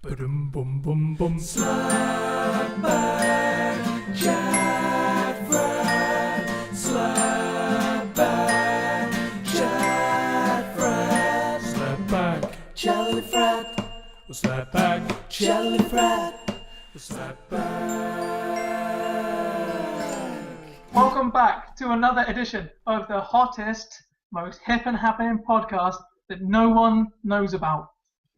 Ba-dum bum bum bum. Slap Back Chat Frat. Slap Back Chat Frat. Slap back, Jelly Frat. slap back, Jelly Frat. slap back. Welcome back to another edition of the hottest, most hip and happening podcast that no one knows about.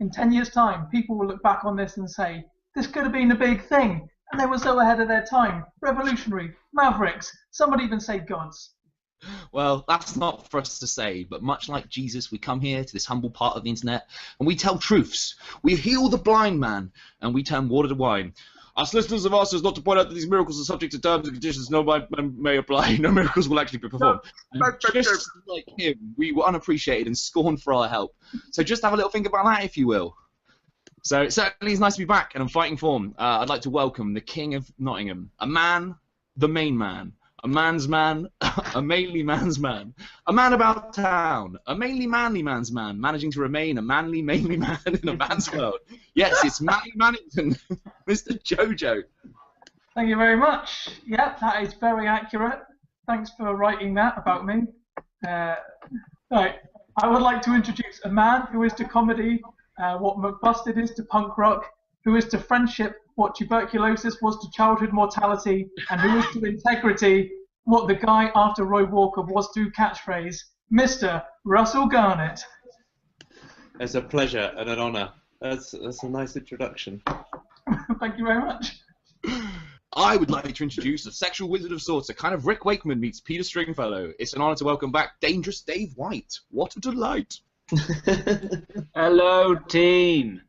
In 10 years' time, people will look back on this and say, this could have been a big thing, and they were so ahead of their time. Revolutionary, mavericks, some would even say gods. Well, that's not for us to say, but much like Jesus, we come here to this humble part of the internet and we tell truths. We heal the blind man and we turn water to wine. Our listeners have asked us not to point out that these miracles are subject to terms and conditions no man may apply. No miracles will actually be performed. And just like him, we were unappreciated and scorned for our help. So just have a little think about that, if you will. So it certainly is nice to be back and in fighting form. I'd like to welcome the King of Nottingham, a man, the main man. A man's man, a mainly man's man, a man about town, a mainly manly man's man, managing to remain a manly, mainly man in a man's world. Yes, it's Matty Mannington, Mr. Jojo. Thank you very much. Yeah, that is very accurate. Thanks for writing that about me. Right, I would like to introduce a man who is to comedy what McBusted is to punk rock, who is to friendship what tuberculosis was to childhood mortality, and who is to integrity what the guy after Roy Walker was to catchphrase, Mr. Russell Garnett. It's a pleasure and an honour. That's a nice introduction. Thank you very much. I would like to introduce a sexual wizard of sorts, a kind of Rick Wakeman meets Peter Stringfellow. It's an honour to welcome back Dangerous Dave White. What a delight. Hello, team.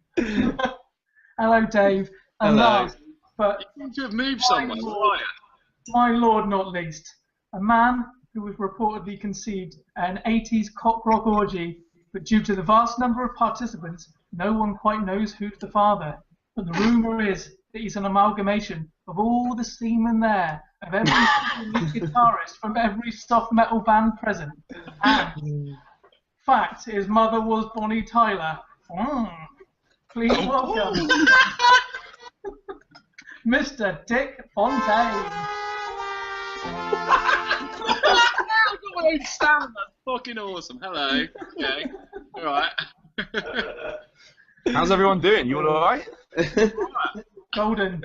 Hello, Dave. And Hello. last, but You seem to have moved somewhere. Why? my lord not least, a man who was reportedly conceived at an 80s cock rock orgy, but due to the vast number of participants, no one quite knows who's the father. But the rumour is that he's an amalgamation of all the semen there, of every single guitarist from every soft metal band present. And, fact, his mother was Bonnie Tyler. Please welcome Mr. Dick Fontaine. I've got my own sound. That's fucking awesome. Hello. Okay. All right. How's everyone doing? You all alright? Golden.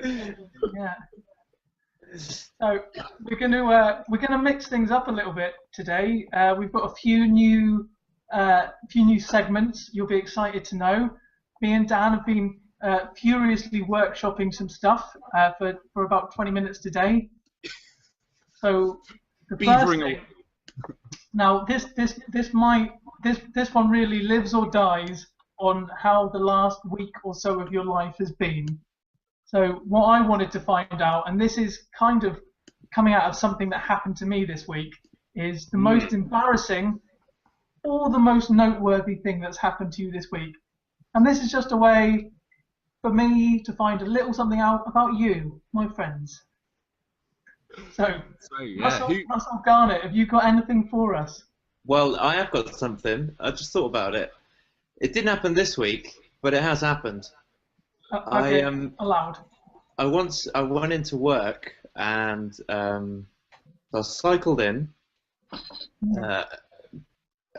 Yeah. So we're gonna mix things up a little bit today. We've got a few new segments. You'll be excited to know. Me and Dan have been furiously workshopping some stuff for about 20 minutes today. So the first thing, now this one really lives or dies on how the last week or so of your life has been. So what I wanted to find out, and this is kind of coming out of something that happened to me this week, is the most embarrassing or the most noteworthy thing that's happened to you this week. And this is just a way for me to find a little something out about you, my friends. So yeah, Russell Garnett, have you got anything for us? Well, I have got something. I just thought about it. It didn't happen this week, but it has happened. Okay, allowed. I went into work and I cycled in. I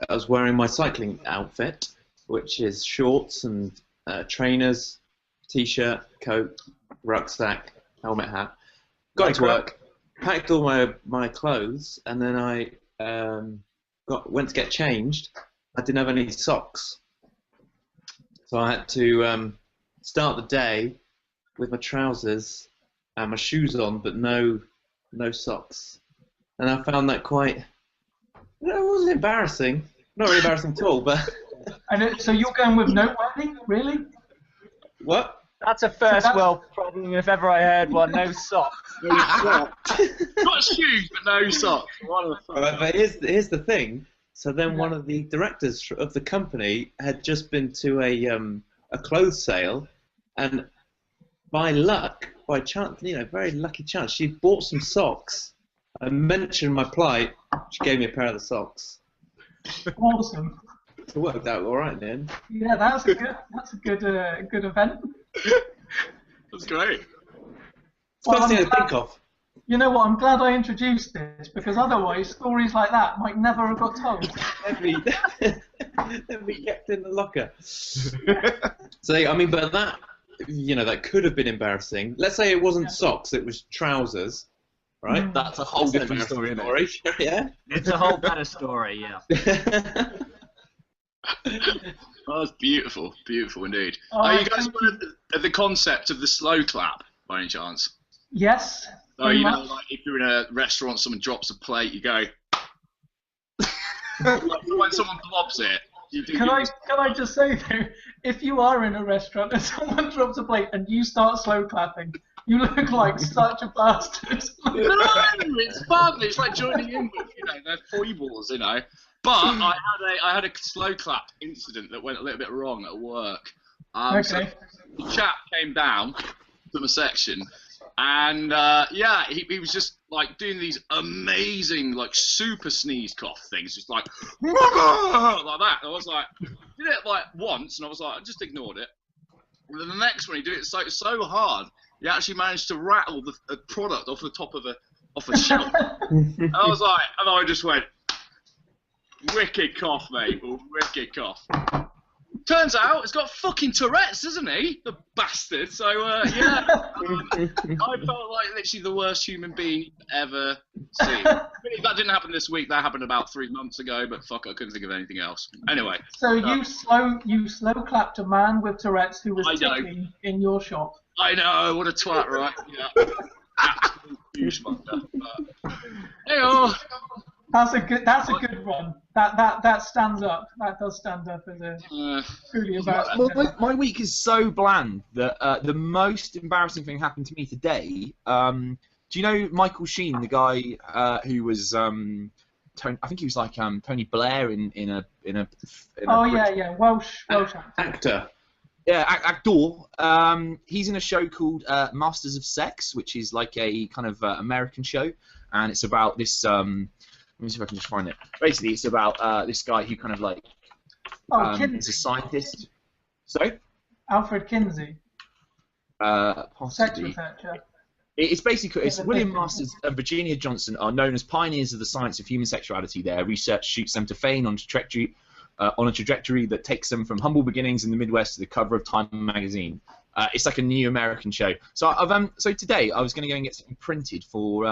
was wearing my cycling outfit, which is shorts and trainers, t-shirt, coat, rucksack, helmet, hat. Got into work, packed all my clothes, and then I went to get changed. I didn't have any socks, so I had to start the day with my trousers and my shoes on, but no socks. And I found that quite. It wasn't embarrassing. Not really embarrassing at all, but. And so you're going with noteworthy, really? What? That's a first world problem if ever I heard one. No socks. No socks. Got shoes, but no socks. One of the But here's the thing. So then one of the directors of the company had just been to a clothes sale, and by chance, very lucky chance, she bought some socks. I mentioned my plight. She gave me a pair of the socks. Awesome. It worked out all right then. Yeah, that's a good event. That's great. It's the first thing I think of. You know what? I'm glad I introduced this because otherwise stories like that might never have got told. They'd be kept in the locker. So I mean, but that that could have been embarrassing. Let's say it wasn't socks; it was trousers, right? That's a whole different story, isn't it? Yeah. It's a whole better story, yeah. Oh, that's beautiful, beautiful indeed. Are you guys aware of the concept of the slow clap, by any chance? Yes. So you know, like if you're in a restaurant, someone drops a plate, you go. Like, when someone blobs it, you do. Can I just say though, if you are in a restaurant and someone drops a plate and you start slow clapping, you look like such a bastard. No, it's fun. It's like joining in with their foibles, But I had a slow clap incident that went a little bit wrong at work. Okay. So the chap came down to my section. And he was just like doing these amazing like super sneeze cough things, just like like that. I was like, did it like once, and I was like, I just ignored it. And then the next one he did it so hard, he actually managed to rattle the product off the top of a shelf. And I was like, and I just went, wicked cough, mate, wicked cough. Turns out it's got fucking Tourette's, isn't he? The bastard. So, yeah. I felt like literally the worst human being ever seen. That didn't happen this week. That happened about 3 months ago, but fuck, I couldn't think of anything else. Anyway. So you slow clapped a man with Tourette's who was ticking in your shop. I know. What a twat, right? Yeah. Absolute douchemonger. Hey-oh. That's a good one. That stands up. That does stand up as a truly embarrassing. My week is so bland that the most embarrassing thing happened to me today. Do you know Michael Sheen, the guy who was I think he was like Tony Blair in a Welsh actor. Yeah, actor. He's in a show called Masters of Sex, which is like a kind of American show, and it's about this. Let me see if I can just find it. Basically, it's about this guy who kind of like is a scientist. Sorry? Alfred Kinsey. Possibly. Sex researcher. It's basically William Masters and Virginia Johnson are known as pioneers of the science of human sexuality. Their research shoots them to fame on a trajectory that takes them from humble beginnings in the Midwest to the cover of Time magazine. It's like a new American show. So so today I was going to go and get something printed for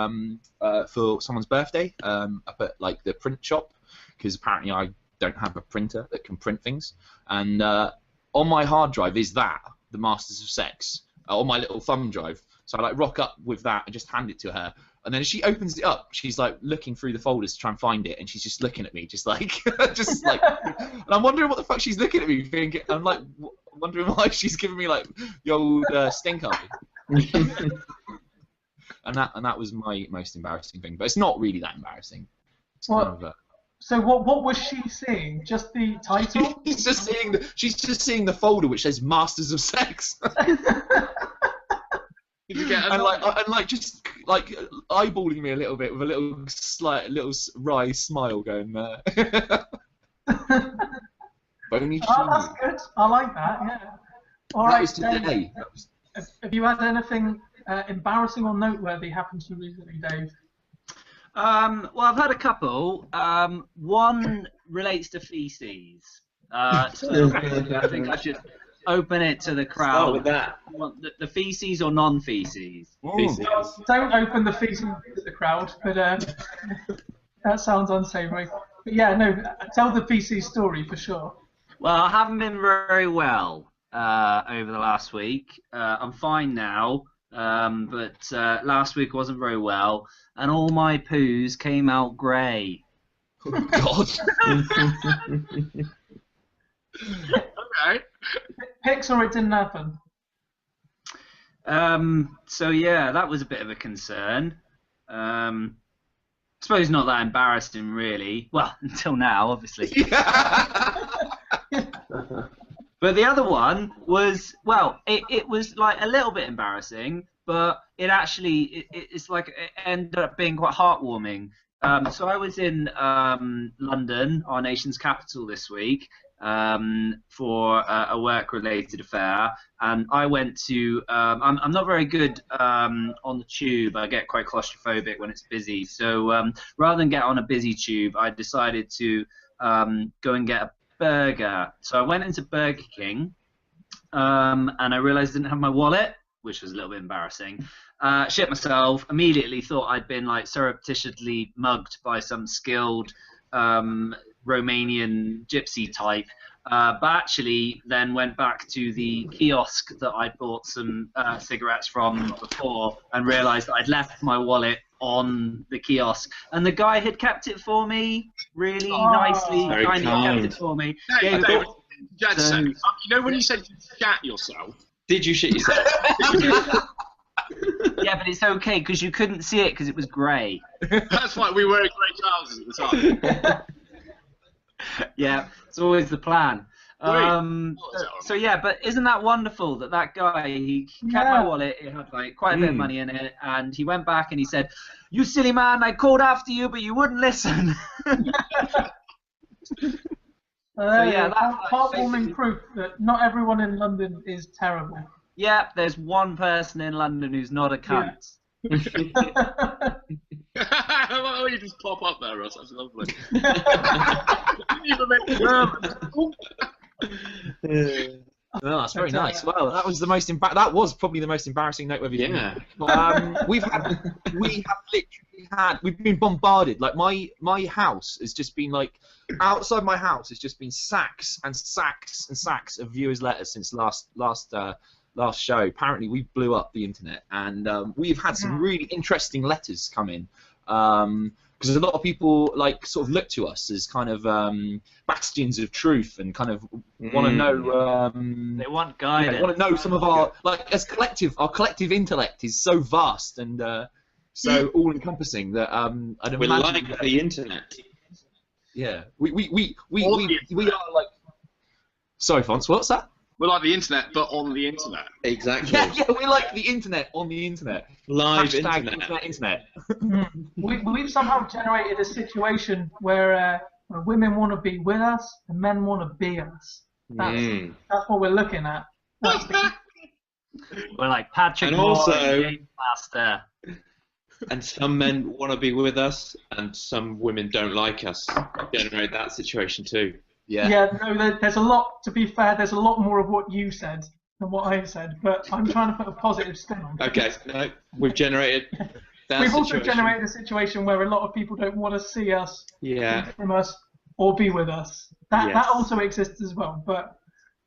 someone's birthday up at like the print shop, because apparently I don't have a printer that can print things. And on my hard drive is the Masters of Sex on my little thumb drive. So I like rock up with that and just hand it to her. And then as she opens it up, she's like looking through the folders to try and find it, and she's just looking at me, just like, and I'm wondering what the fuck she's looking at me thinking. I'm like wondering why she's giving me like the old stink eye. and that was my most embarrassing thing, but it's not really that embarrassing. It's kind of, so what was she seeing? Just the title? She's just seeing the folder which says Masters of Sex. and just eyeballing me a little bit with a little wry smile going there. That's good. I like that. Yeah. All right. Today. Have you had anything embarrassing or noteworthy happen to you recently, Dave? Well, I've had a couple. One relates to feces. So I think I should open it to the crowd. Start with that. The feces or non-feces? Feces. Don't open the feces to the crowd, but that sounds unsavory. But yeah, no, tell the feces story for sure. Well, I haven't been very well over the last week. I'm fine now, but last week wasn't very well, and all my poos came out grey. Oh, God. Okay. Pics or it didn't happen? So yeah, that was a bit of a concern. Suppose not that embarrassing, really. Well, until now, obviously. But the other one was, well, it was like a little bit embarrassing, but it actually it's like it ended up being quite heartwarming. So I was in London, our nation's capital, this week. for a work-related affair, and I went to. I'm not very good on the tube. I get quite claustrophobic when it's busy. So rather than get on a busy tube, I decided to go and get a burger. So I went into Burger King, and I realised I didn't have my wallet, which was a little bit embarrassing. Shit myself. Immediately thought I'd been like surreptitiously mugged by some skilled Romanian gypsy type, but actually then went back to the kiosk that I bought some cigarettes from before and realised that I'd left my wallet on the kiosk, and the guy had kept it for me really nicely. Very Kindly kind. kept it for me. Hey, Gave David, it- just a so- second. You know when you said you shat yourself? Did you shit yourself? Yeah, but it's okay because you couldn't see it because it was grey. That's why we were in grey trousers at the time. Yeah, it's always the plan. Wait. So yeah, but isn't that wonderful that that guy, he kept my wallet, it had like quite a bit of money in it, and he went back and he said, "You silly man, I called after you, but you wouldn't listen." yeah, that- heartwarming proof that not everyone in London is terrible. Yeah, there's one person in London who's not a cunt. Oh, you just pop up there, Ross. That's lovely. Didn't even make Oh, that's very nice. Well, that was the most that was probably the most embarrassing note we've ever Yeah. we've been bombarded. Like my house has just been like outside my house has just been sacks and sacks and sacks of viewers' letters since last show. Apparently, we blew up the internet, and we've had some really interesting letters come in. Because a lot of people like sort of look to us as kind of bastions of truth and kind of want to know. They want guidance. Want to know some of our as our collective intellect is so vast and so all-encompassing that I'd We imagine like the internet. yeah, we are like. Sorry, Fons, what's that? We're like the internet, but on the internet. Exactly. Yeah, we like the internet on the internet. Live Hashtag internet. internet. We've somehow generated a situation where women want to be with us and men want to be us. That's what we're looking at. We're like Patrick And Moore also- and James Master. And some men want to be with us, and some women don't like us. Generate that situation too. Yeah, no, there's a lot, to be fair, there's a lot more of what you said than what I said, but I'm trying to put a positive spin on it. Okay, no, we've generated that We've situation. also generated a situation where a lot of people don't want to see us, Yeah. hear from us, or be with us. That Yes. also exists as well, but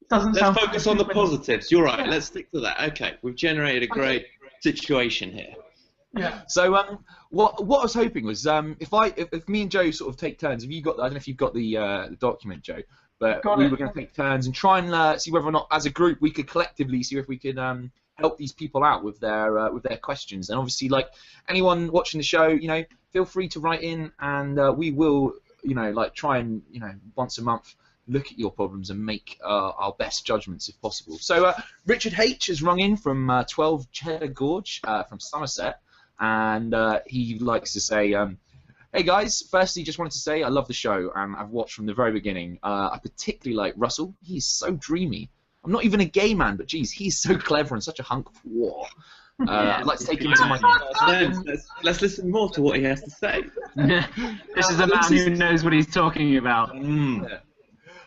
it doesn't sound... Let's focus on the good. positives. You're right. Yeah. Let's stick to that. Okay, we've generated a great situation here. Yeah. So what I was hoping was if me and Joe sort of take turns. Have you got? I don't know if you've got the document, Joe. But Got we it. were going to take turns and try and see whether or not, as a group, we could collectively see if we could help these people out with their questions. And obviously, like anyone watching the show, feel free to write in, and we will, try and once a month look at your problems and make our best judgments if possible. So Richard H has rung in from 12 Cheddar Gorge from Somerset, and he likes to say. Hey guys, firstly just wanted to say I love the show and I've watched from the very beginning. I particularly like Russell. He's so dreamy. I'm not even a gay man, but geez, he's so clever and such a hunk of war. I'd like to take him to my... Let's listen more to what he has to say. This is a man who knows what he's talking about.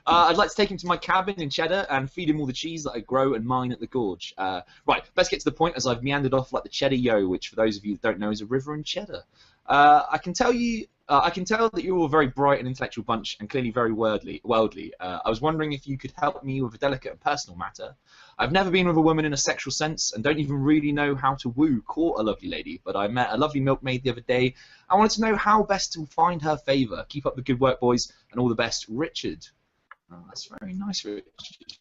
I'd like to take him to my cabin in Cheddar and feed him all the cheese that I grow and mine at the gorge. Right, let's get to the point as I've meandered off like the Cheddar Yo, which for those of you that don't know is a river in Cheddar. I can tell that you're all a very bright and intellectual bunch and clearly very worldly. I was wondering if you could help me with a delicate and personal matter. I've never been with a woman in a sexual sense and don't even really know how to court a lovely lady, but I met a lovely milkmaid the other day. I wanted to know how best to find her favour. Keep up the good work, boys, and all the best, Richard. Oh, that's very nice, Richard.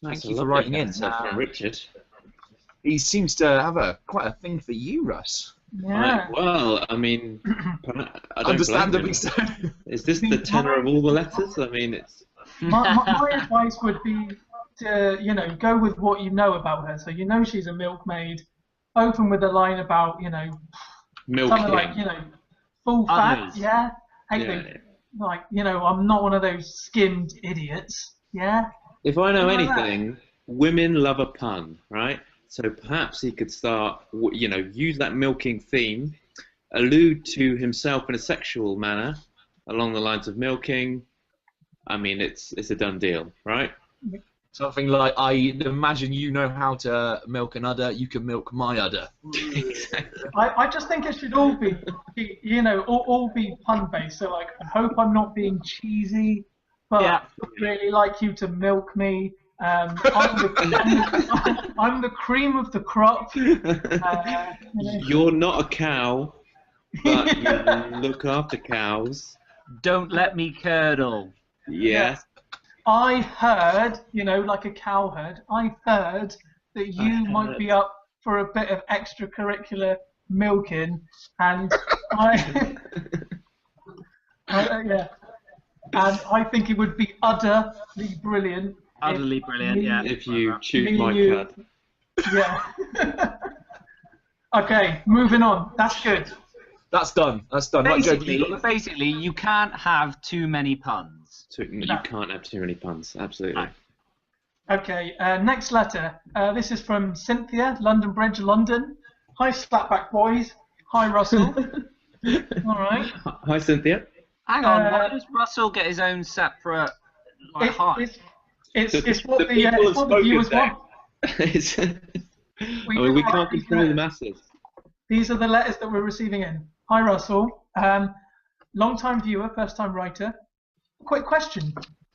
Thank you for writing in. From Richard. He seems to have quite a thing for you, Russ. Yeah. Right, well, I mean, I don't Understandably blame so. him. Is this the tenor of all the letters? I mean, it's... My advice would be to, go with what you know about her. So she's a milkmaid. Open with a line about, Milk. something like, full fat, Others. yeah. Yeah. I'm not one of those skimmed idiots, Yeah. If I know Something like that. anything, women love a pun, right? So perhaps he could start, use that milking theme, allude to himself in a sexual manner, along the lines of milking. I mean, it's a done deal, right? Something like, I imagine you know how to milk an udder, you can milk my udder. I just think it should all be, all be pun-based. So, like, I hope I'm not being cheesy, but Yeah. I'd really like you to milk me. I'm the cream of the crop. You're not a cow, but you look after cows. Don't let me curdle. Yes. I heard, like a cow herd, I heard that you might be up for a bit of extracurricular milking, and yeah. And I think it would be utterly brilliant. Utterly brilliant, yeah. If you Me choose and my you- cud. Yeah. Okay, moving on. That's good. That's done. That's done. Right, Joe, Basically, you can't have too many puns. You can't have too many puns, absolutely. Okay, next letter. This is from Cynthia, London Bridge, London. Hi, Slapback boys. Hi, Russell. All right. Hi, Cynthia. Hang on, why does Russell get his own separate hi? It's what The the people have it's what the viewers spoken want. we can't control the masses. These are the letters that we're receiving in. Hi, Russell. Long-time viewer, first-time writer. Quick question.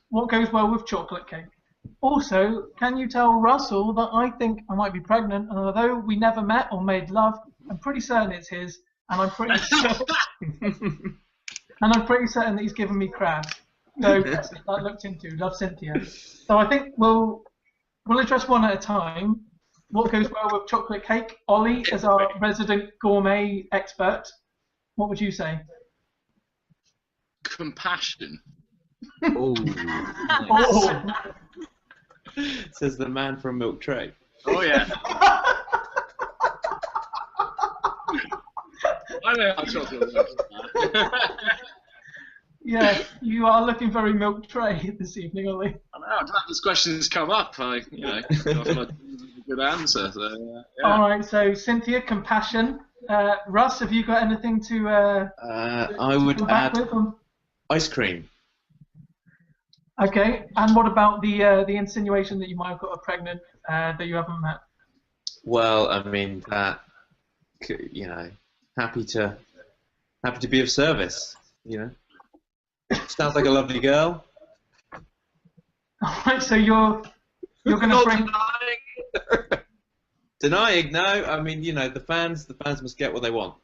What goes well with chocolate cake? Also, can you tell Russell that I think I might be pregnant, and although we never met or made love, I'm pretty certain it's his, and I'm pretty certain that he's given me crabs. So that's it, that looked into. Love, Cynthia. So I think we'll address one at a time. What goes well with chocolate cake? Ollie, as our resident gourmet expert, what would you say? Compassion. Oh, Oh, Says the man from Milk Tray. Oh yeah. I know how chocolate works. yeah, you are looking very milk tray this evening, Ollie. I know. I'm glad this question's come up. I've got a good answer. So, yeah. All right, so Cynthia, compassion. Russ, have you got anything to I would come back add with? ice cream. Okay, and what about the insinuation that you might have got a pregnant that you haven't met? Well, I mean that, happy to be of service. Sounds like a lovely girl. All right, so you're going to bring. Denying? No, I mean the fans must get what they want.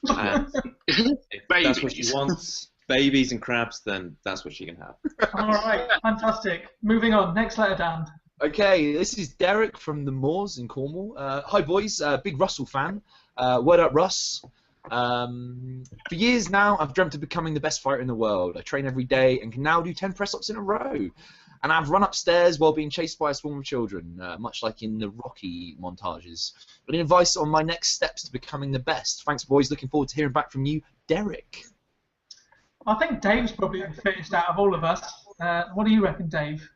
And if that's what she wants, babies and crabs, then that's what she can have. All right, fantastic. Moving on. Next letter down. okay, this is Derek from the Moors in Cornwall. Hi, boys. Big Russell fan. Word up, Russ. For years now, I've dreamt of becoming the best fighter in the world. I train every day and can now do 10 press-ups in a row. And I've run upstairs while being chased by a swarm of children, much like in the Rocky montages. Any advice on my next steps to becoming the best? Thanks, boys. Looking forward to hearing back from you, Derek. I think Dave's probably the fittest out of all of us. What do you reckon, Dave?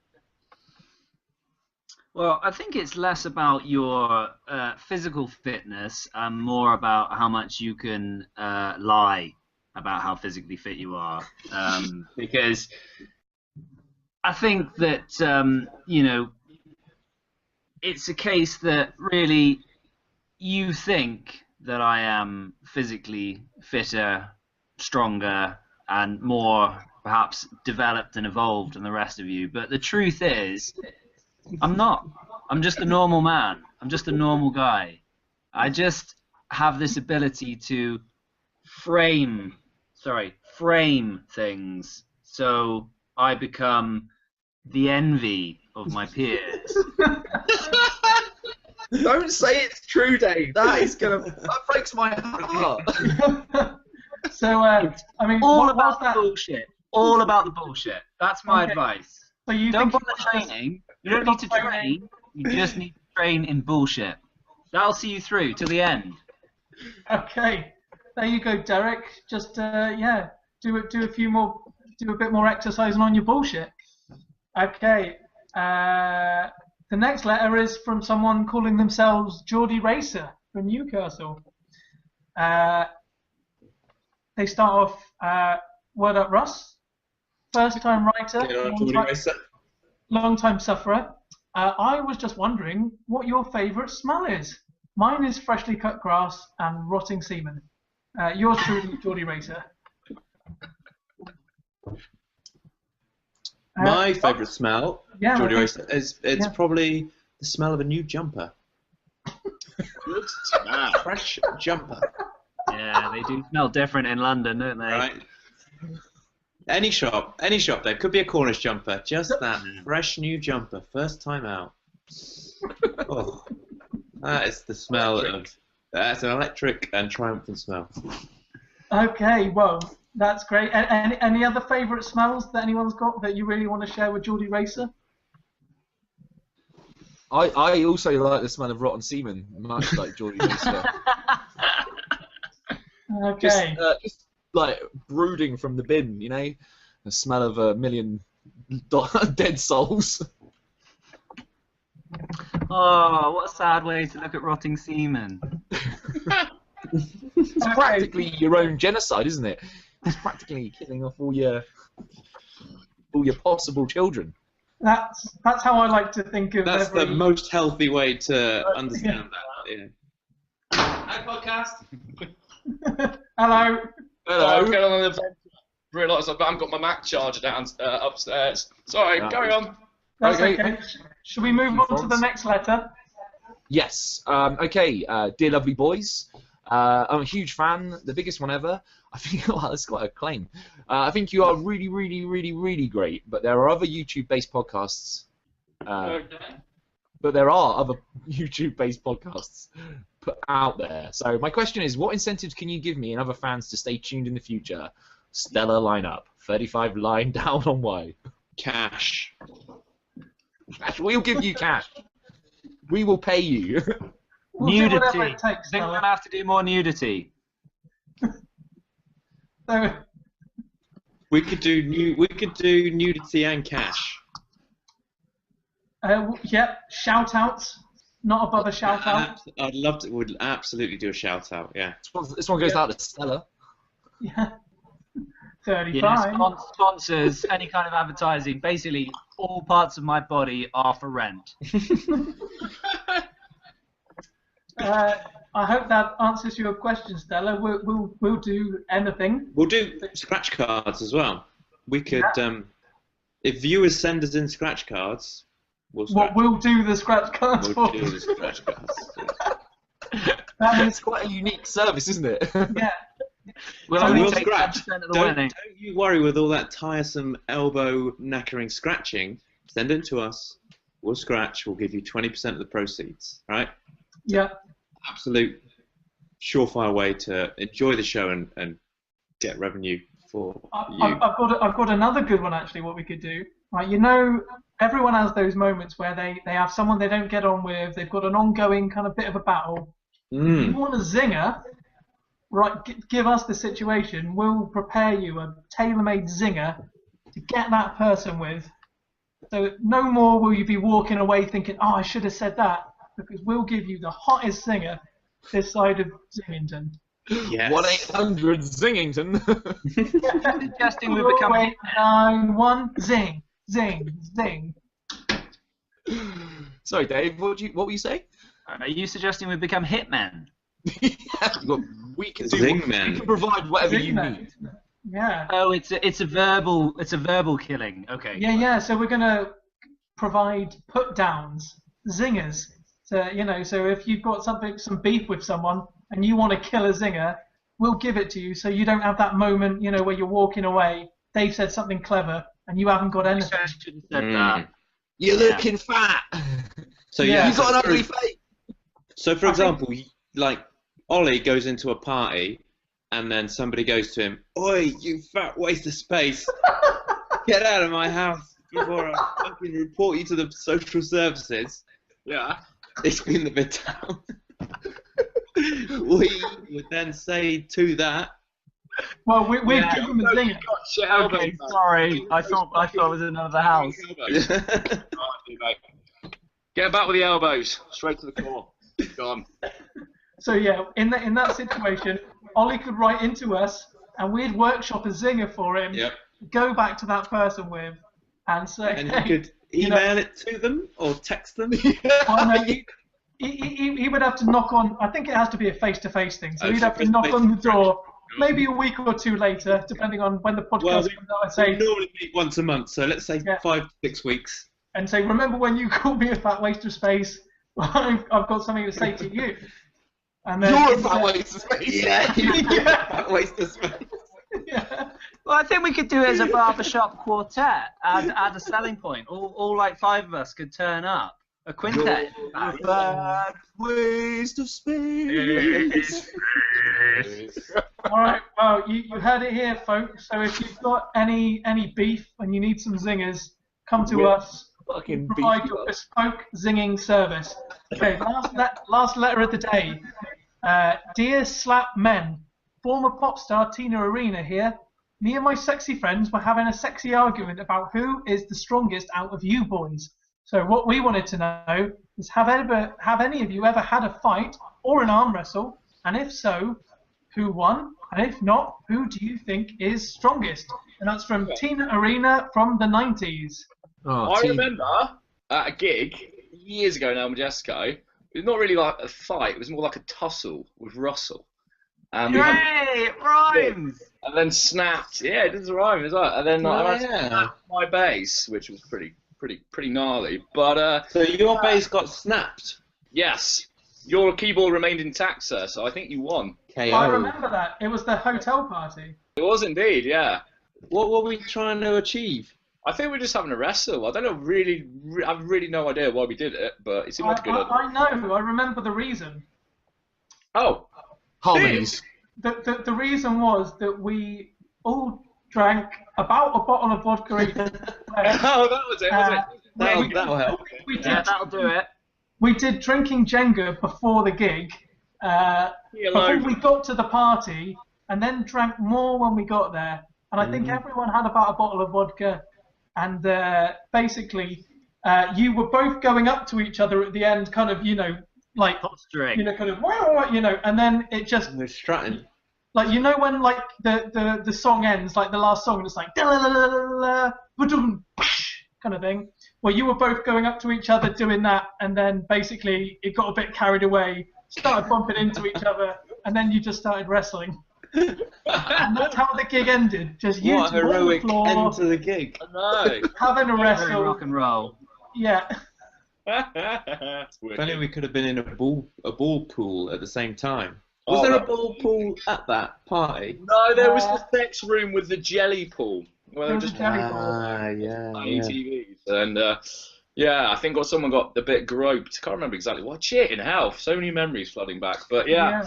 Well, I think it's less about your physical fitness and more about how much you can lie about how physically fit you are. Because I think that, it's a case that really you think that I am physically fitter, stronger, and more perhaps developed and evolved than the rest of you. But the truth is, I'm not. I'm just a normal man. I'm just a normal guy. I just have this ability to frame things so I become the envy of my peers. Don't say it's true, Dave. That breaks my heart. So, I mean, All what's about the that? bullshit. All about the bullshit. That's my Okay. advice. So you Don't think bother training. You don't need to train. You just need to train in bullshit. That'll see you through to the end. Okay, there you go, Derek. Just do a bit more exercising on your bullshit. Okay, The next letter is from someone calling themselves Geordie Racer from Newcastle. They start off, word up Russ, first time writer, Get on, Geordie Racer. long time sufferer. I was just wondering what your favourite smell is. Mine is freshly cut grass and rotting semen. Yours truly, Geordie Racer. My favourite smell, yeah, Geordie okay. Racer, is it's probably the smell of a new jumper. Good man. Fresh jumper. Yeah, they do smell different in London, don't they? Right. Any shop, there could be a Cornish jumper, just that fresh new jumper, first time out. Oh, that is the smell of. That's an electric and triumphant smell. Okay, well, that's great. Any other favourite smells that anyone's got that you really want to share with Geordie Racer? I also like the smell of rotten semen, much like Geordie Racer. Okay. Just like brooding from the bin, you know, the smell of a million dead souls. Oh, what a sad way to look at rotting semen. It's practically your own genocide, isn't it? It's practically killing off all your possible children. That's how I like to think of That's every... the most healthy way to understand that. Yeah. Hi, podcast. Hello. I'm going on an adventure. Realised I haven't got my Mac charger down upstairs. Sorry, carry on. That's Okay. okay. Should we move on to the next letter? Yes. Okay. Dear lovely boys, I'm a huge fan. The biggest one ever. I think. Wow, that's quite a claim. I think you are really, really, really, really great. But there are other YouTube-based podcasts. But there are other YouTube-based podcasts put out there. So my question is, what incentives can you give me and other fans to stay tuned in the future? Stellar lineup. 35 line down on why. Cash. Cash. We'll give you cash. We will pay you. We'll do whatever Nudity. it takes, I think we're fella. gonna have to do more nudity. So, We could do nudity and cash. yeah, shout outs. Not above a shout out. I'd love to. Would absolutely do a shout out. Yeah. This one goes out to Stella. Yeah. 35. Yeah, sponsors, any kind of advertising. Basically, all parts of my body are for rent. I hope that answers your question, Stella. We'll do anything. We'll do scratch cards as well. We could, if viewers send us in scratch cards, We'll do the scratch cards We'll for do the scratch cards. It's quite a unique service, isn't it? Yeah. We'll So only we'll take scratch. 10% of the Don't winnings. you worry with all that tiresome elbow knackering scratching. Send it to us. We'll scratch. We'll give you 20% of the proceeds. Right? Yeah. Absolute surefire way to enjoy the show and get revenue for you. I've got another good one actually. What we could do, right? You know, everyone has those moments where they have someone they don't get on with. They've got an ongoing kind of bit of a battle. You want a zinger? Right, give us the situation. We'll prepare you a tailor-made zinger to get that person with. So no more will you be walking away thinking, oh, I should have said that, because we'll give you the hottest zinger this side of Zingington. Yes. 1-800 Zingington. Suggesting we become 0891 zing, zing, zing. Sorry, Dave. What were you saying? Are you suggesting we become hitmen? Look, we can Zingmen. we can provide whatever you Zingmen. need. Yeah. Oh, it's a verbal killing. Okay. Yeah. So we're gonna provide put downs, zingers. So so if you've got some beef with someone and you want to kill a zinger, we'll give it to you. So you don't have that moment, where you're walking away. Dave said something clever and you haven't got anything. You're looking fat. So you've got an ugly face. So for example, like Ollie goes into a party, and then somebody goes to him, "Oi, you fat waste of space! Get out of my house before I fucking report you to the social services." Yeah. It's been the bit down. We would then say to that, Well, we'd Yeah. give him a zinger. Got shit elbows, Okay, man. sorry. I thought it was another house. Elbows. Right, mate. Get back with the elbows, straight to the core. Gone. So yeah, in that situation, Ollie could write into us, and we'd workshop a zinger for him. Yep. Go back to that person with, and say, And you hey, could you know- email it to them or text them. oh, no, he would have to knock on. I think it has to be a face-to-face thing. So Oh, he'd have to face-to-face. knock on the door, maybe a week or two later, depending on when the podcast Well, comes out, and We say, normally meet once a month, so let's say Yeah. 5 to 6 weeks. and say, remember when you called me a fat waste of space? Well, I've got something to say to you. And then, You're a fat waste of space. Yeah. That waste of space. Yeah. Well, I think we could do it as a barbershop quartet. Add a selling point. All like 5 of us could turn up. A quintet. Fat waste of space. All right. Well, you heard it here, folks. So if you've got any beef and you need some zingers, come to us. Fucking Provide beef. your bespoke zinging service. Okay. Last letter of the day. Dear Slap Men, former pop star Tina Arena here. Me and my sexy friends were having a sexy argument about who is the strongest out of you boys. So what we wanted to know is have any of you ever had a fight or an arm wrestle? And if so, who won? And if not, who do you think is strongest? And that's from Tina Arena from the 90s. Oh, I team. remember at a gig years ago now, Majesco. It was not really like a fight. It was more like a tussle with Russell. And we had, Hey, it rhymes! and then snapped. Yeah, it does rhyme as well. And then I had to yeah. snap my bass, which was pretty gnarly. But So your bass got snapped. yes, your keyboard remained intact, sir. So I think you won. KO. I remember that. It was the hotel party. It was indeed, yeah. What were we trying to achieve? I think we're just having a wrestle. I don't know, I have really no idea why we did it, but it seemed like a good idea. I know. I remember the reason. Oh, Harmonies. The reason was that we all drank about a bottle of vodka each. oh, that was it, was it? That'll help. We did, Yeah, that'll do it. we did drinking Jenga before the gig, before we got to the party, and then drank more when we got there. And I think everyone had about a bottle of vodka. And basically, you were both going up to each other at the end, kind of, like, Posturing. kind of, and then it just, We're strutting. like, when, like, the song ends, like, the last song, and it's like, ba-dum, kind of thing. Well, you were both going up to each other doing that, and then basically it got a bit carried away, started bumping into each other, and then you just started wrestling. And that's how the gig ended. Just you What a two on the heroic floor, end to the gig. I having a Very wrestle. rock and roll. Yeah. know. If only we could have been in a ball pool at the same time. Was Oh, there a that- ball pool at that party? No, there was the sex room with the jelly pool, where they There were was just a jelly ball. Yeah. playing TVs. And yeah, I think someone got a bit groped. Can't remember exactly. What shit in hell? So many memories flooding back. But yeah,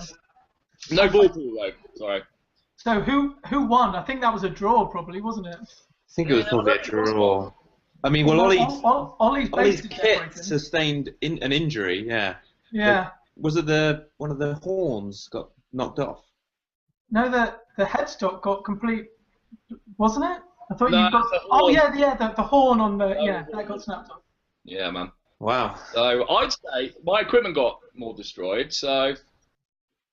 no ball pool though. Sorry. So who won? I think that was a draw, probably, wasn't it? I think it was probably a draw. I mean, well, Ollie's Ollie's basically kit separated. sustained an injury, yeah. Yeah. Was it one of the horns got knocked off? No, the headstock got complete, wasn't it? I thought No, you got. the Oh horn. yeah, the horn on the Oh, yeah, the that horn. got snapped off. Yeah, man. Wow. So I'd say my equipment got more destroyed. So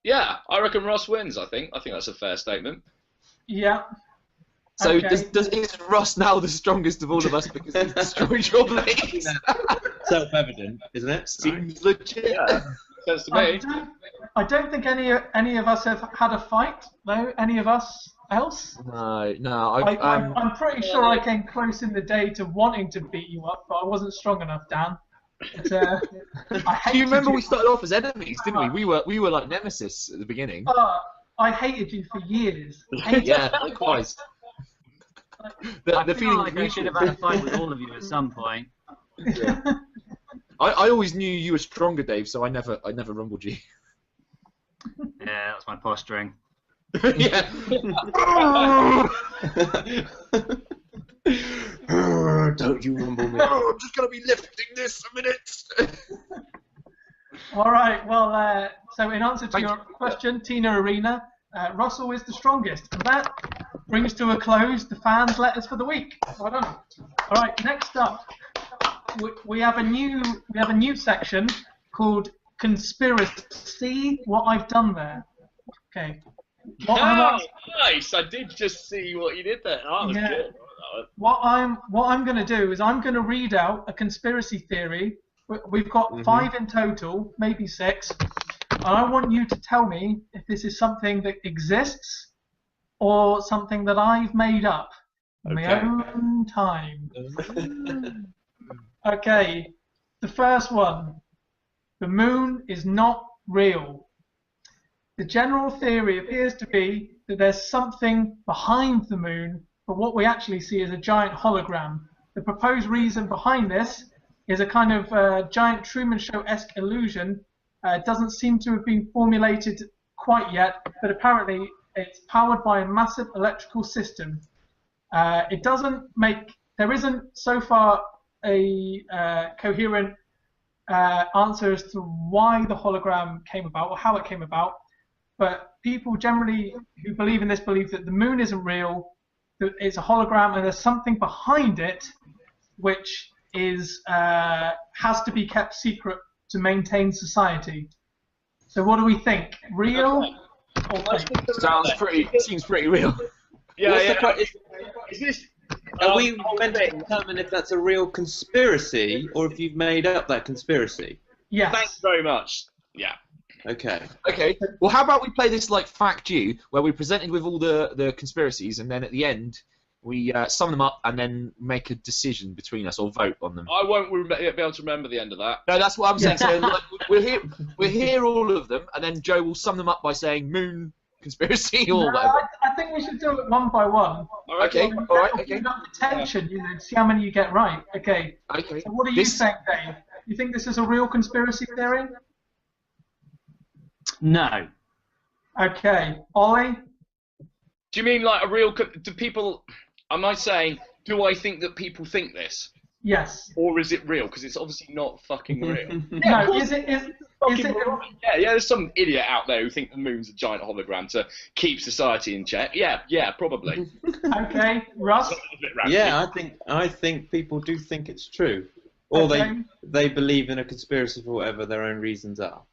yeah, I reckon Ross wins. I think that's a fair statement. Yeah. So Okay. is Ross now the strongest of all of us because he's destroyed your legs? Self-evident, isn't it? Seems legit. Yeah, sense to me. I don't think any of us have had a fight though. Any of us else? No. I'm pretty sure I came close in the day to wanting to beat you up, but I wasn't strong enough, Dan. But, I hated Do you remember we started off as enemies, didn't we? We were like nemesis at the beginning. I hated you for years. Hated Yeah, likewise. I The feel feeling like I should have had a fight with all of you at some point. I always knew you were stronger, Dave, so I never rumbled you. Yeah, that's my posturing. Yeah. Don't you rumble me. I'm just gonna be lifting this a minute. All right. Well, so in answer to your question, Tina Arena, Russell is the strongest. And that brings to a close the fans' letters for the week. Well done. All right, next up, we have a new section called Conspiracy. What I've done there. Okay. Nice! I did just see what you did there. That was good. What I'm going to do is I'm going to read out a conspiracy theory. We've got 5 in total, maybe 6. And I want you to tell me if this is something that exists or something that I've made up in my own time. Okay, the first one. The moon is not real. The general theory appears to be that there's something behind the moon, but what we actually see is a giant hologram. The proposed reason behind this is a kind of giant Truman Show-esque illusion. It doesn't seem to have been formulated quite yet, but apparently it's powered by a massive electrical system. There isn't so far a coherent answer as to why the hologram came about or how it came about. But people generally who believe in this believe that the moon isn't real, that it's a hologram, and there's something behind it which is has to be kept secret to maintain society. So what do we think? Real or fake? Seems pretty real. Is this? Are we meant to determine if that's a real conspiracy or if you've made up that conspiracy? Yes. Thanks very much. Yeah. Okay. Okay. Well, how about we play this like Fact You, where we're presented with all the conspiracies, and then at the end we sum them up and then make a decision between us or vote on them. I won't be able to remember the end of that. No, that's what I'm saying. So like, we'll hear all of them, and then Joe will sum them up by saying moon conspiracy or whatever. I think we should do it one by one. Okay. All right. Okay. Build up the tension, see how many you get right. Okay. Okay. So what are you saying, Dave? You think this is a real conspiracy theory? No. Okay. Ollie? Do you mean like a real? Do people? Am I saying? Do I think that people think this? Yes. Or is it real? Because it's obviously not fucking real. No. Is it? Yeah. There's some idiot out there who think the moon's a giant hologram to keep society in check. Yeah. Probably. Okay. Russ? Yeah, I think people do think it's true, or they believe in a conspiracy for whatever their own reasons are.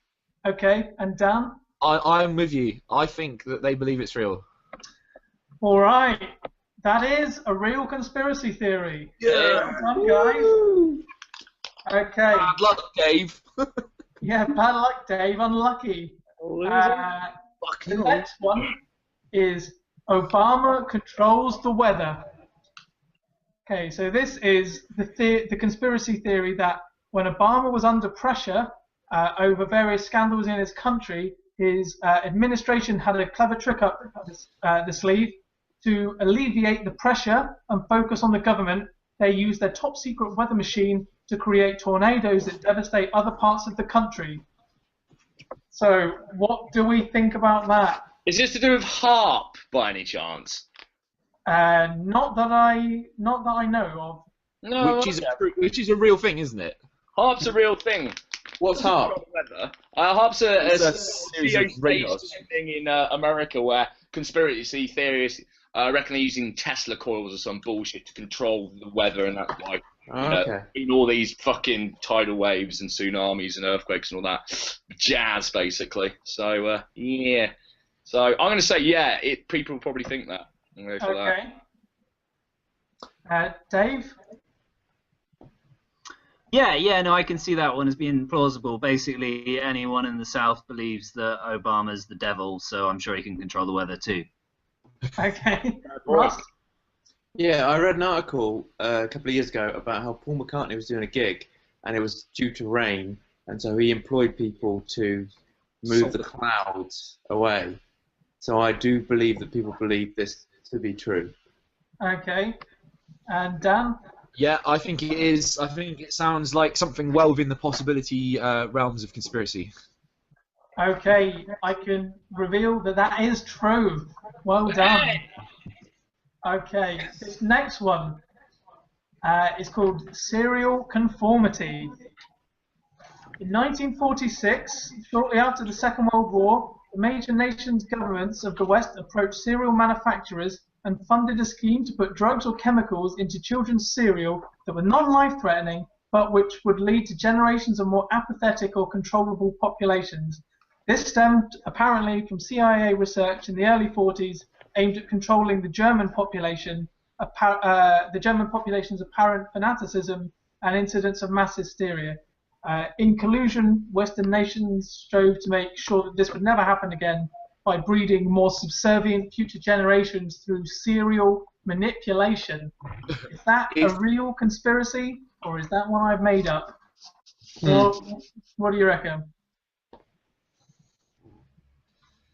Okay. And Dan? I'm with you. I think that they believe it's real. All right. That is a real conspiracy theory. Yeah. Well done, guys. Okay. Bad luck, Dave. Yeah, bad luck, Dave. Unlucky. The next one is Obama controls the weather. Okay, so this is the conspiracy theory that when Obama was under pressure over various scandals in his country, his administration had a clever trick up the sleeve. To alleviate the pressure and focus on the government, they used their top secret weather machine to create tornadoes that devastate other parts of the country. So, what do we think about that? Is this to do with HARP by any chance? Not that I know of. No. Which is a real thing, isn't it? HARP's a real thing. What's HARP? HARP's a series of radars thing in America where conspiracy theorists reckon they're using Tesla coils or some bullshit to control the weather, and that's why in all these fucking tidal waves and tsunamis and earthquakes and all that jazz, basically. So yeah. So I'm going to say people probably think that. I'm going to go for that. Dave? Yeah, no, I can see that one as being plausible. Basically, anyone in the South believes that Obama's the devil, so I'm sure he can control the weather too. Okay. Ross? Yeah, I read an article a couple of years ago about how Paul McCartney was doing a gig, and it was due to rain, and so he employed people to move the clouds away. So I do believe that people believe this to be true. Okay. And Dan? Yeah, I think it is. I think it sounds like something well within the possibility realms of conspiracy. Okay, I can reveal that is true. Well done. Okay, this next one is called serial conformity. In 1946, shortly after the Second World War, the major nations' governments of the West approached cereal manufacturers and funded a scheme to put drugs or chemicals into children's cereal that were non-life-threatening, but which would lead to generations of more apathetic or controllable populations. This stemmed apparently from CIA research in the early 40s aimed at controlling the German population, the German population's apparent fanaticism and incidents of mass hysteria. In collusion, Western nations strove to make sure that this would never happen again by breeding more subservient future generations through serial manipulation. Is that a real conspiracy, or is that one I've made up? Or what do you reckon?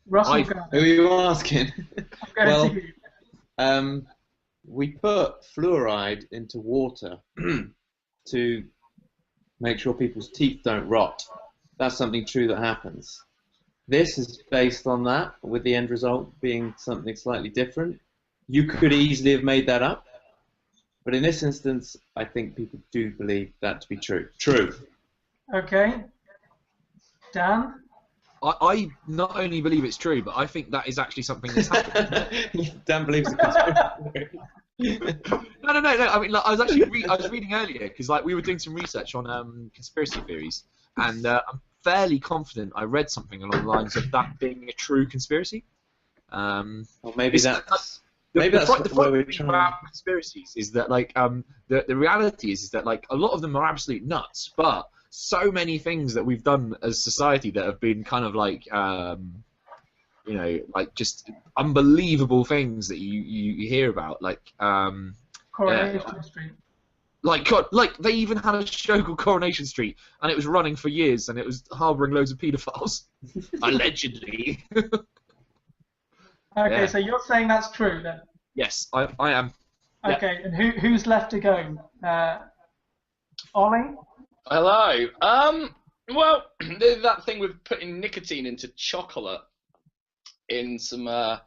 Russell, go. Who are you asking? I'm going to you. We put fluoride into water to make sure people's teeth don't rot. That's something true that happens. This is based on that, with the end result being something slightly different. You could easily have made that up, but in this instance, I think people do believe that to be true. True. Okay. Dan? I not only believe it's true, but I think that is actually something that's happened. Dan believes the conspiracy. No. I mean, like, I was actually I was reading earlier because like we were doing some research on conspiracy theories, and I'm fairly confident I read something along the lines of that being a true conspiracy. Or maybe that's the where we're thing trying. about conspiracies is that like the reality is that like a lot of them are absolute nuts, but so many things that we've done as society that have been kind of like you know, like just unbelievable things that you hear about, like Coronation Street. Like God, like they even had a show called Coronation Street, and it was running for years, and it was harbouring loads of paedophiles, allegedly. Okay, Yeah. so you're saying that's true then? Yes, I am. Okay, and who's left to go? Ollie? Hello. Well, there's that thing with putting nicotine into chocolate in some, or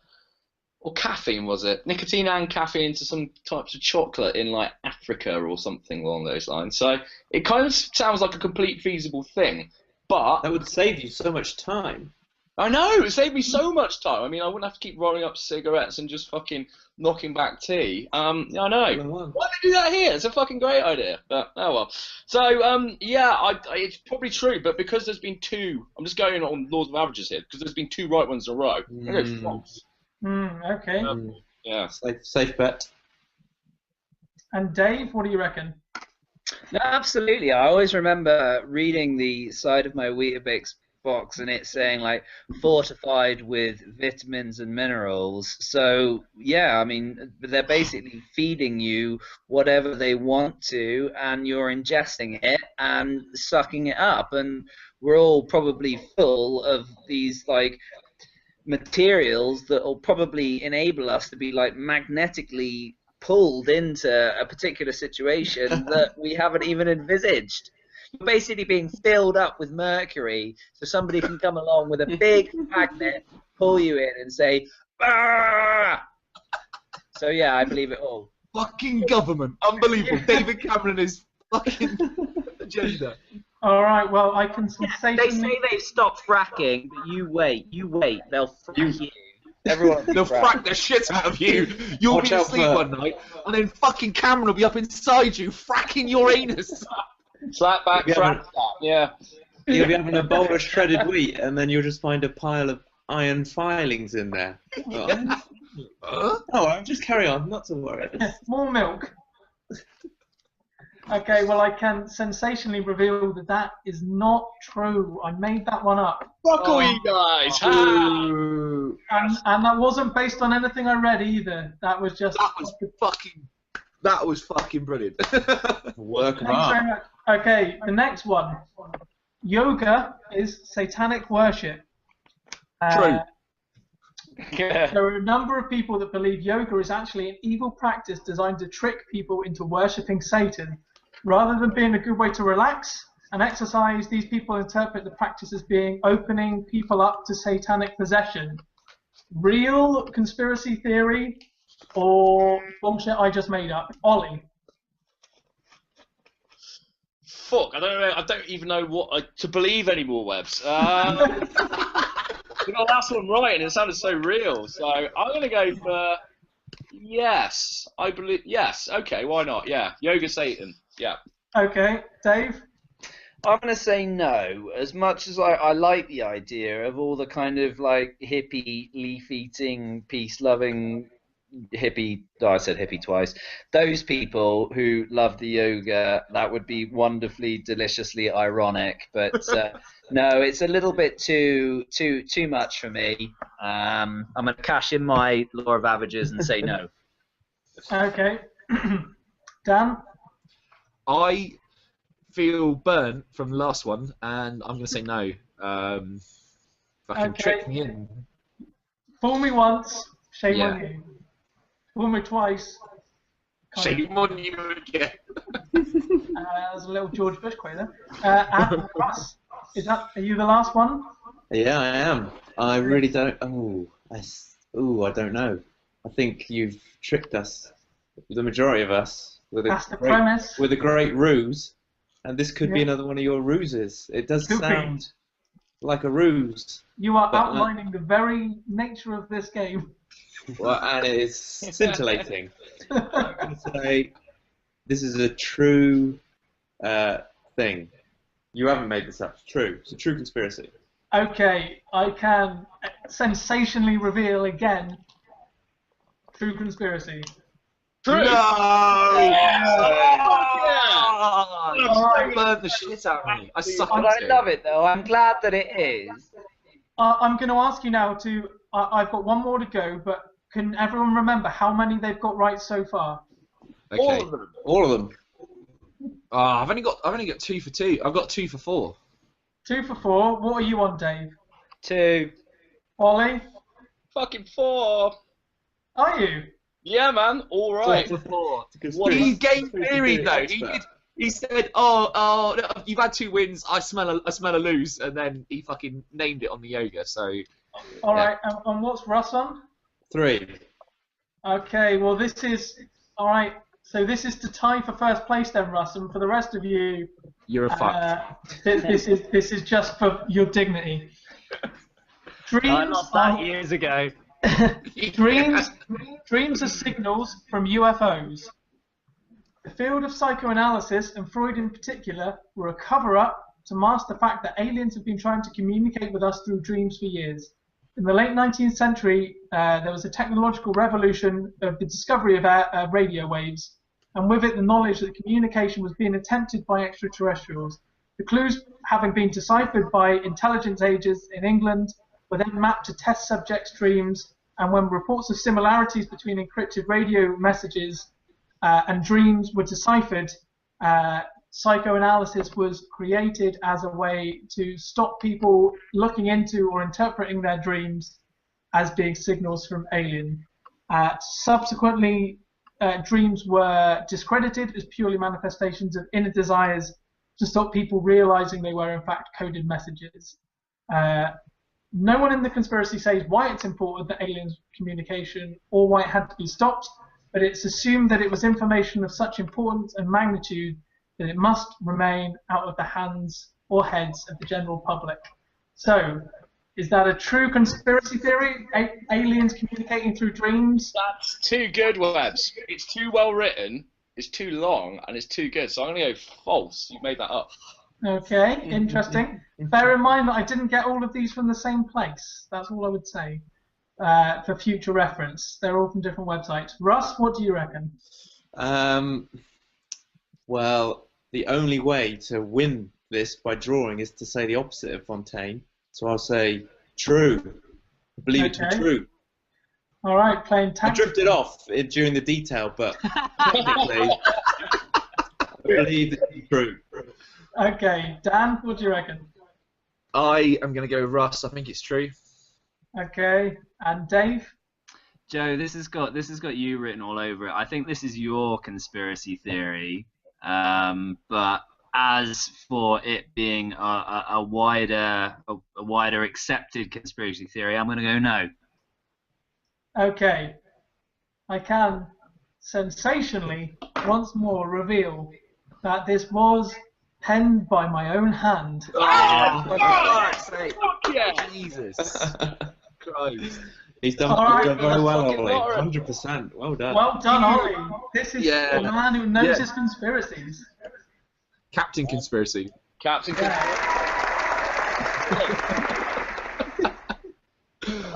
caffeine was it? Nicotine and caffeine into some types of chocolate in like Africa or something along those lines. So it kind of sounds like a complete feasible thing, but That would save you so much time. I know, it saved me so much time. I mean, I wouldn't have to keep rolling up cigarettes and just fucking knocking back tea. I know. Why did they do that here? It's a fucking great idea. But, oh well. So, yeah, it's probably true, but because there's been two, I'm just going on laws of averages here, because there's been two right ones in a row. I'm going to go false. Okay. Yeah. Safe bet. And Dave, what do you reckon? No, absolutely. I always remember reading the side of my Weetabix box and it saying like fortified with vitamins and minerals. So yeah, I mean they're basically feeding you whatever they want to, and you're ingesting it and sucking it up. And we're all probably full of these like materials that will probably enable us to be like magnetically pulled into a particular situation that we haven't even envisaged. You're basically being filled up with mercury, so somebody can come along with a big magnet, pull you in, and say, "Bah!" So yeah, I believe it all. Fucking government, unbelievable. David Cameron is fucking agenda. All right, well, I can They sensationally... say they've stopped fracking, but you wait, they'll frack you. Everyone They'll frack the shit out of you. You'll Watch be out asleep for- one night, and then fucking Cameron will be up inside you, fracking your anus. Slap back, Yeah. frap, yeah. You'll be having a bowl of shredded wheat, and then you'll just find a pile of iron filings in there. Oh, I'll just carry on, not to worry. More milk. Okay, well, I can sensationally reveal that that is not true. I made that one up. Fuck all you guys. Ha! And that wasn't based on anything I read either. That was just... That was fucking brilliant. Work of Thanks art. very much. Okay, the next one. Yoga is satanic worship. True. There are a number of people that believe yoga is actually an evil practice designed to trick people into worshipping Satan. Rather than being a good way to relax and exercise, these people interpret the practice as being opening people up to satanic possession. Real conspiracy theory or bullshit I just made up? Ollie. Fuck, I don't know. I don't even know what to believe anymore, Webs. Can the last one right, and it sounded so real. So I'm going to go for yes. I believe yes. Okay, why not? Yeah, yoga Satan. Yeah. Okay, Dave. I'm going to say no. As much as I like the idea of all the kind of like hippie, leaf-eating, peace-loving hippie, oh, I said hippie twice, those people who love the yoga, that would be wonderfully, deliciously ironic. But no, it's a little bit too much for me. I'm going to cash in my law of averages and say no. Okay. Dan. I feel burnt from the last one, and I'm going to say no. Fucking tricked me in. Fool me once, shame Yeah. on you. Fool me twice. Shame on you again. There's a little George Bush quote there. And Russ, are you the last one? Yeah, I am. I really don't. I don't know. I think you've tricked us, the majority of us, with That's the a premise. great ruse, and this could be Yeah. another one of your ruses. It does Could be. sound like a ruse. You are But, outlining the very nature of this game. Well, and it is scintillating. I'm going to say this is a true thing. You haven't made this up. It's true. It's a true conspiracy. Okay, I can sensationally reveal again. True conspiracy. True. No! Alright. Burnt the shit out of me. I suck But at I love it though. I'm glad that it is. I'm going to ask you now to. I've got one more to go, but can everyone remember how many they've got right so far? Okay. All of them. All of them. I've only got 2 for 2. I've got 2 for 4. 2 for 4. What are you on, Dave? 2. Ollie? Fucking 4. Are you? Yeah, man. All right. 4 for 4. He game theory though. He said, "Oh, no, you've had 2 wins. I smell a lose," and then he fucking named it on the yoga. So All right. And what's Russ on? 3. Okay. Well, this is all right. So this is to tie for first place then, Russ, and for the rest of you, you're a fuck. this is just for your dignity. I lost that years ago. Dreams are signals from UFOs. The field of psychoanalysis, and Freud in particular, were a cover-up to mask the fact that aliens have been trying to communicate with us through dreams for years. In the late 19th century, there was a technological revolution of the discovery of radio waves, and with it the knowledge that communication was being attempted by extraterrestrials. The clues, having been deciphered by intelligence agents in England, were then mapped to test subjects' dreams, and when reports of similarities between encrypted radio messages and dreams were deciphered, psychoanalysis was created as a way to stop people looking into or interpreting their dreams as being signals from alien. Subsequently, dreams were discredited as purely manifestations of inner desires to stop people realizing they were in fact coded messages. No one in the conspiracy says why it's important that aliens communication or why it had to be stopped, but it's assumed that it was information of such importance and magnitude that it must remain out of the hands or heads of the general public. So, is that a true conspiracy theory? Aliens communicating through dreams? That's too good, Webs. It's too well written, it's too long, and it's too good. So I'm going to go false. You made that up. Okay, interesting. Bear in mind that I didn't get all of these from the same place. That's all I would say for future reference. They're all from different websites. Russ, what do you reckon? Well, the only way to win this by drawing is to say the opposite of Fontaine. So I'll say true. I believe it to be true. All right, playing I tactics. drifted off during the detail, but technically, I believe it to be true. Okay, Dan, what do you reckon? I am going to go Russ. I think it's true. Okay, and Dave? Joe, this has got you written all over it. I think this is your conspiracy theory, but as for it being a wider accepted conspiracy theory, I'm going to go no. Okay, I can sensationally once more reveal that this was penned by my own hand. Oh, for fuck's sake. Yeah. Jesus. Christ. He's done, All right. very well, Fucking Ollie. Lauren. 100%. Well done. Well done, Ollie. This is Yeah. a man who knows Yeah. his conspiracies. Captain Conspiracy. Captain.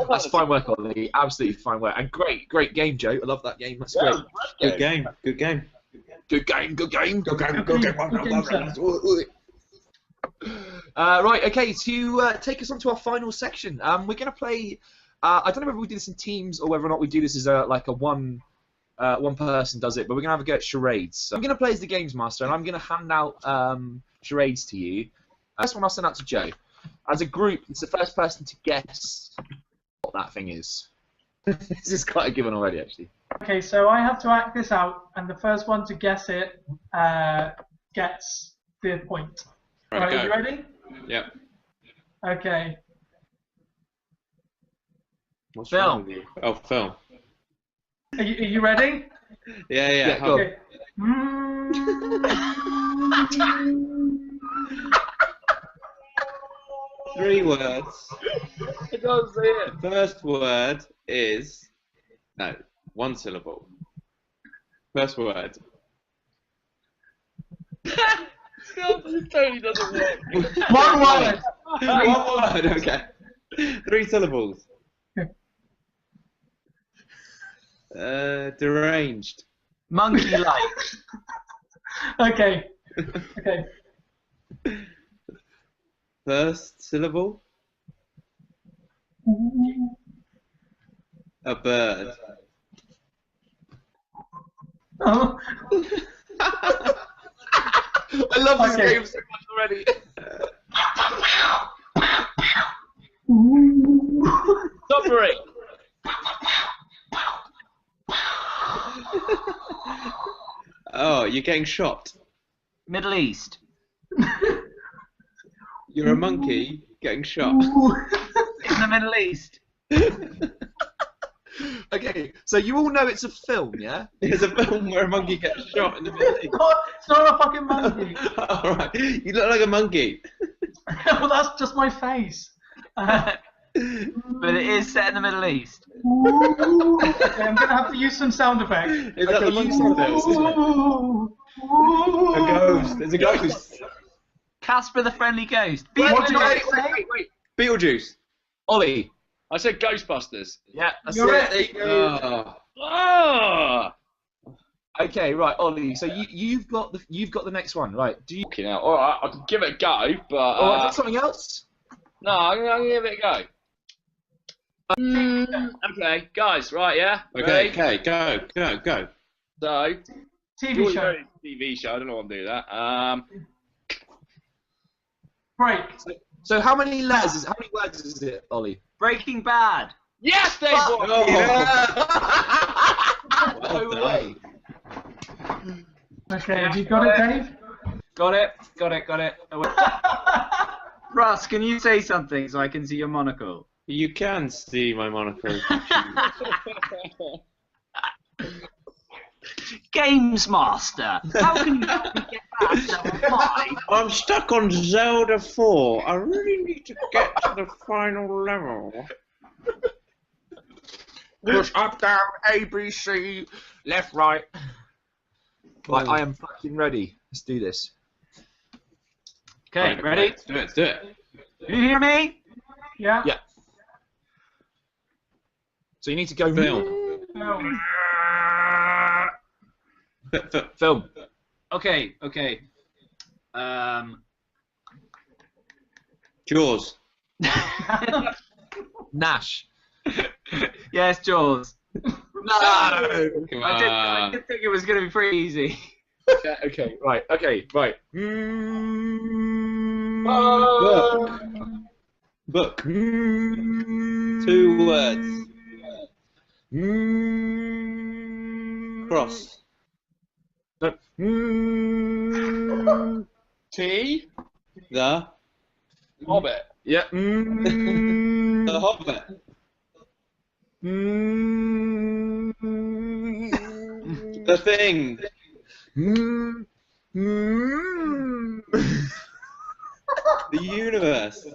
That's fine work, Ollie. Absolutely fine work. And great game, Joe. I love that game. That's great. Good game. Good game. Good game. Good game, sir. Right, okay, to take us on to our final section, we're going to play, I don't know whether we do this in teams or whether or not we do this as like a one person does it, but we're going to have a go at charades. So I'm going to play as the games master, and I'm going to hand out charades to you. First one I'll send out to Joe. As a group, it's the first person to guess what that thing is. This is quite a given already, actually. Okay, so I have to act this out, and the first one to guess it gets the point. Right, go. are you ready? Yep. Okay. What's Phil. wrong with you? Oh, Phil. Are you ready? Yeah. Yeah, go. Okay. Three words. I can't see it. First word is... No, one syllable. First word. It totally doesn't work. One word. One word, okay. 3 syllables. Deranged. Monkey-like. Okay. Okay. First syllable. A bird. Oh. I love this Okay. game so much already. Submarine. Oh, you're getting shot. Middle East. You're a monkey getting shot. In the Middle East. Okay, so you all know it's a film, yeah? There's a film where a monkey gets shot in the Middle East. It's not a fucking monkey. Alright, you look like a monkey. Well, that's just my face. But it is set in the Middle East. Okay, I'm gonna have to use some sound effects. Is that the monkey sound, isn't it? A ghost. There's a ghost. Casper the Friendly Ghost. What did I Wait, say? wait. Beetlejuice. Ollie. I said Ghostbusters. Yeah, that's You're it. it. There you go. Oh. Ah! Okay, right, Ollie. So you've got the next one, right? Do you? Fucking hell. All right, I can give it a go, but Oh, is that something else? no, I'm gonna give it a go. Okay, guys, right? Yeah. Okay, Ready? go. So, TV show. TV show. I don't know what to do that. Break. So how many letters is? How many words is it, Ollie? Breaking Bad. Yes, Dave. Oh. No Well way. Okay, have you got it, Dave? Got it. Oh, wait. Russ, can you say something so I can see your monocle? You can see my monocle. Games Master. How can you help me get past number 5? I'm stuck on Zelda 4. I really need to get to the final level. Push up, down, A, B, C, left, right. Right, I am fucking ready. Let's do this. Okay, Right, ready? Let's do it. You hear me? Yeah. Yeah. So you need to go. Film. No. Film. Okay. Jaws. Nash. Yes, Jaws. No. Come I on. did think it was going to be pretty easy. Okay. Right. Book. 2 words. Cross. T. The Hobbit. Yeah. The Hobbit. The Thing. The Universe.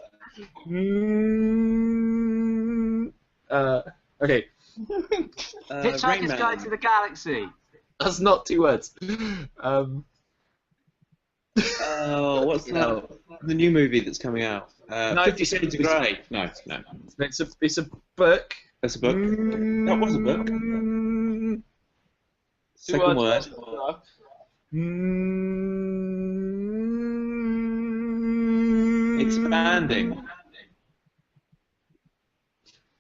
Okay, Hitchhiker's Rain Man. Guide to the Galaxy. that's not 2 words. Oh, what's that? The new movie that's coming out. No, 50 Shades of Grey. No. It's a book. That's a book. That was a book. Mm, two Second words. word. Expanding.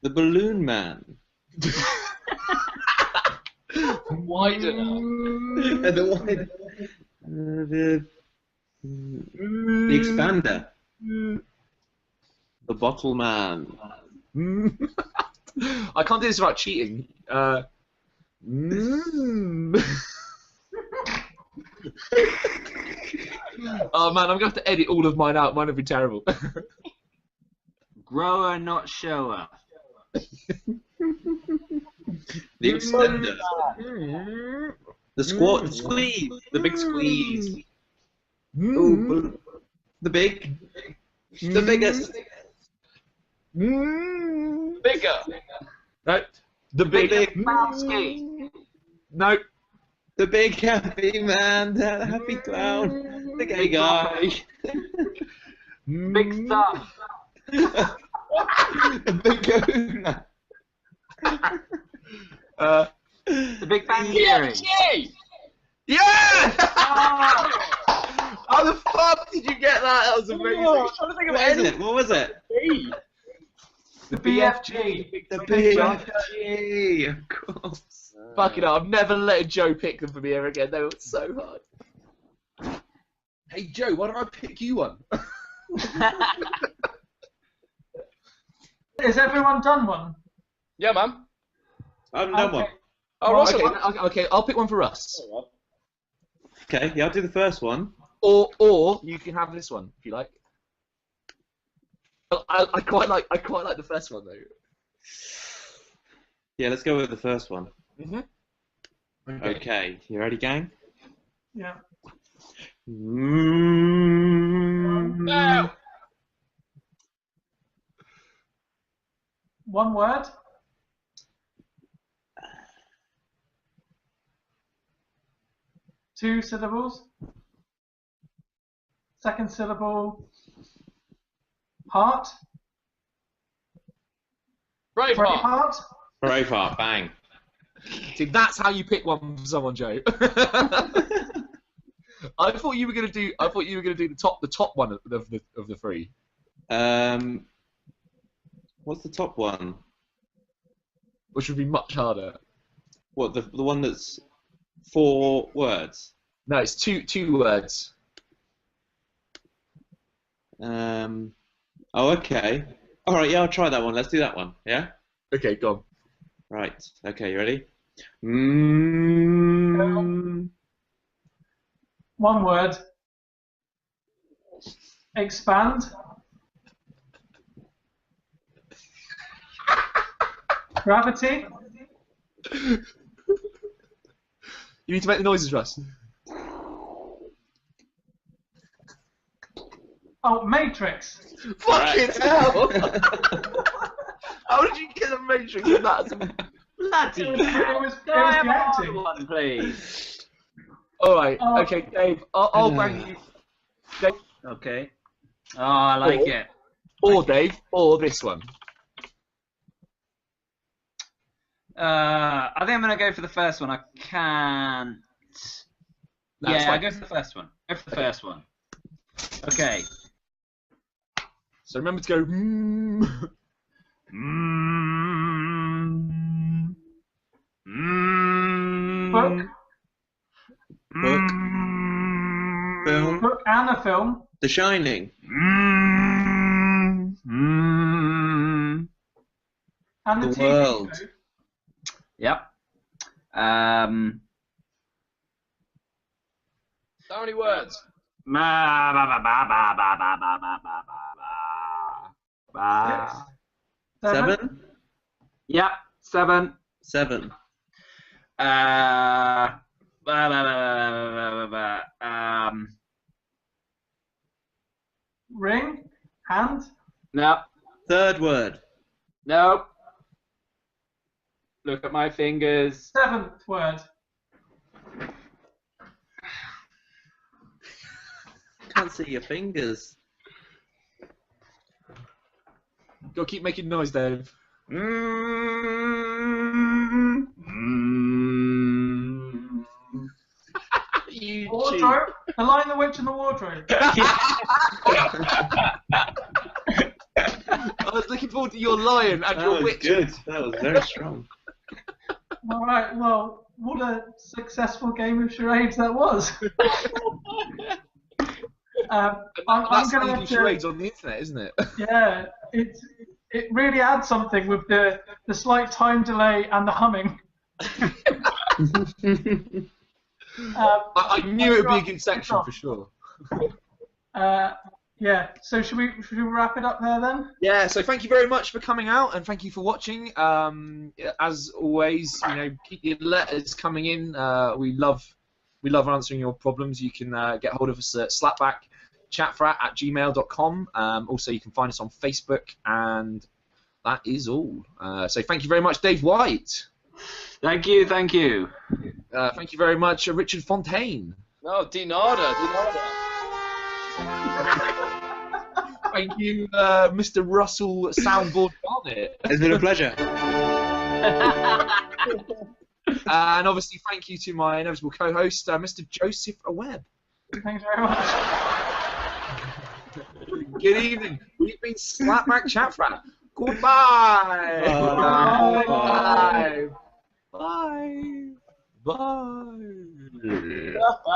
The Balloon Man. Wider. The wide. The Expander. The Bottle Man. I can't do this without cheating. Oh man, I'm gonna have to edit all of mine out. Mine would be terrible. Grower, not shower. The Extender. The Squeeze. The Big Squeeze. Ooh, the big. The biggest. Bigger. No. The big. Bouncy. No. The big happy man. The happy clown. The gay guy. Big stuff. The big kahuna. The Big Bang Theory. Yeah! How the fuck did you get that? That was amazing. What is it? What was it? The BFG. The BFG, of course. Fuck it up. I'm never letting Joe pick them for me ever again. They were so hard. Hey Joe, why don't I pick you one? Has everyone done one? Yeah, man. I haven't done one. Oh, Well, okay. Okay, I'll pick one for us. Okay, yeah, I'll do the first one. Or you can have this one if you like. I quite like the first one though. Yeah, let's go with the first one. Mhm. Okay, you ready, gang? Yeah. No. One word. Two syllables. Second syllable. Heart. Braveheart. Braveheart, bang. See, that's how you pick one for someone, Joe. I thought you were gonna do the top one of the three. What's the top one? Which would be much harder. What, the one that's 4 words? No, it's two words. Oh, okay. All right, yeah, I'll try that one. Let's do that one. Yeah. Okay, go on. Right. Okay, you ready? One word. Expand. Gravity. You need to make the noises, Russ. Oh, Matrix. Fucking hell! How did you get the Matrix in that? Bloody It was the hell. acting. One, please. Alright, Oh. okay, Dave, I'll bang you. Dave, Okay. Oh, I like it. or Dave, or this one. I think I'm gonna go for the first one. I can't. That's Yeah, fine. go for the first one. Go for the first one. Okay. So remember to go. Book. Book. Film. Book and a film. The Shining. And The a TV world. show. Yep. How many words? Seven. 7. Yep. 7. 7. Ring. Hand. No. 3rd word. No. Look at my fingers. 7th word. Can't see your fingers. Gotta keep making noise, Dave. You Wardrobe. The Lion, the Witch, and the Wardrobe. I was looking forward to your lion and That your was witch. good. That was very strong. All right. Well, what a successful game of charades that was. I'm That's going how you to do have charades to. on the internet, isn't it? Yeah, it really adds something with the slight time delay and the humming. I knew it would be a good section for sure. Yeah. So should we wrap it up there then? Yeah, so thank you very much for coming out and thank you for watching. As always, keep your letters coming in. We love answering your problems. You can get hold of us at slapbackchatfrat@gmail.com. Also, you can find us on Facebook, and that is all. So thank you very much, Dave White. Thank you, thank you. Thank you very much, Richard Fontaine. No, Dinada. Thank you, Mr. Russell Soundboard Barnett. It's been a pleasure. And obviously, thank you to my inevitable co-host, Mr. Joseph Webb. Thanks very much. Good evening. We've been Slapback Chat Frat. Goodbye. Bye. Bye. Bye. Bye.